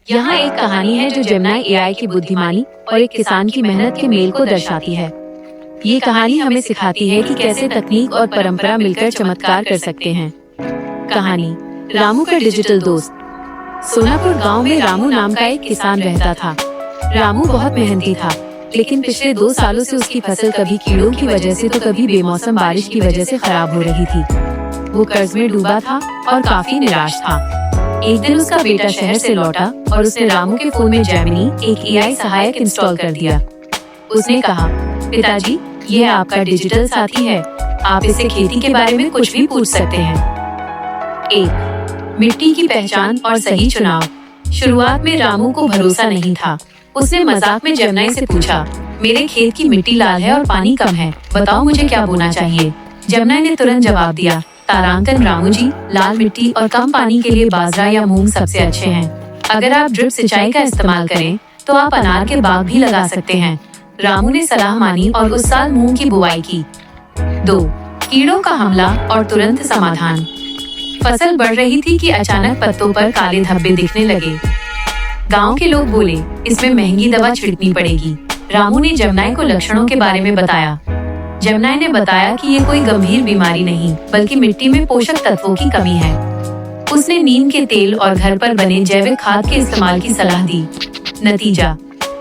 यहाँ एक कहानी है जो जेमिनी एआई की बुद्धिमानी और एक किसान की मेहनत के मेल को दर्शाती है। ये कहानी हमें सिखाती है कि कैसे तकनीक और परंपरा मिलकर चमत्कार कर सकते हैं। कहानी रामू का डिजिटल दोस्त। सोनापुर गांव में रामू नाम का एक किसान रहता था। रामू बहुत मेहनती था, लेकिन पिछले 2 सालों से उसकी फसल कभी कीड़ों की वजह से तो कभी बेमौसम बारिश की वजह से खराब हो रही थी। वो कर्ज में डूबा था और काफी निराश था। एक दिन उसका बेटा शहर से लौटा और उसने रामू के फोन में जेमिनी, एक एआई सहायक इंस्टॉल कर दिया। उसने कहा, पिताजी, ये आपका डिजिटल साथी है। आप इससे खेती के बारे में कुछ भी पूछ सकते हैं। 1. मिट्टी की पहचान और सही चुनाव। शुरुआत में रामू को भरोसा नहीं था। उसने मजाक में जेमिनी से पूछा, मेरे खेत की मिट्टी लाल है और पानी कम है, बताओ मुझे क्या बोना चाहिए। जेमिनी ने तुरंत जवाब दिया, तारांकन रामू जी, लाल मिट्टी और कम पानी के लिए बाजरा या मूंग सबसे अच्छे हैं। अगर आप ड्रिप सिंचाई का इस्तेमाल करें तो आप अनार के बाग भी लगा सकते हैं। रामू ने सलाह मानी और उस साल मूंग की बुआई की। 2. कीड़ों का हमला और तुरंत समाधान। फसल बढ़ रही थी कि अचानक पत्तों पर काले धब्बे दिखने लगे। गांव के लोग बोले, इसमें महंगी दवा छिड़कनी पड़ेगी। रामू ने जेमिनी को लक्षणों के बारे में बताया। जेमिनी ने बताया कि ये कोई गंभीर बीमारी नहीं, बल्कि मिट्टी में पोषक तत्वों की कमी है। उसने नीम के तेल और घर पर बने जैविक खाद के इस्तेमाल की सलाह दी। नतीजा,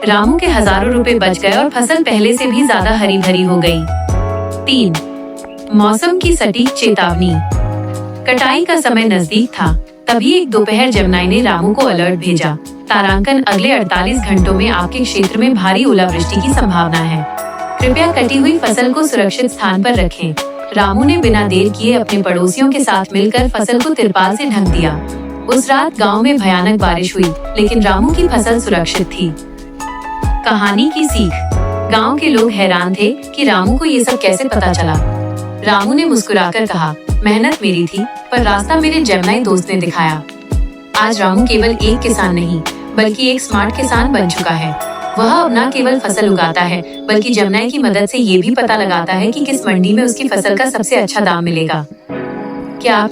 रामू के हजारों रुपए बच गए और फसल पहले से भी ज्यादा हरी भरी हो गई। 3. मौसम की सटीक चेतावनी। कटाई का समय नजदीक था, तभी एक दोपहर जेमिनी ने रामू को अलर्ट भेजा, तारांकन, अगले 48 घंटों में आपके क्षेत्र में भारी ओलावृष्टि की संभावना है। कृपया कटी हुई फसल को सुरक्षित स्थान पर रखें। रामू ने बिना देर किए अपने पड़ोसियों के साथ मिलकर फसल को तिरपाल से ढक दिया। उस रात गांव में भयानक बारिश हुई, लेकिन रामू की फसल सुरक्षित थी। कहानी की सीख। गांव के लोग हैरान थे कि रामू को ये सब कैसे पता चला। रामू ने मुस्कुराकर कहा, मेहनत मेरी थी, पर रास्ता मेरे जेमिनी दोस्त ने दिखाया। आज रामू केवल एक किसान नहीं, बल्कि एक स्मार्ट किसान बन चुका है। वह अब न केवल फसल उगाता है, बल्कि जेमिनी की मदद से ये भी पता लगाता है कि किस मंडी में उसकी फसल का सबसे अच्छा दाम मिलेगा। क्या आप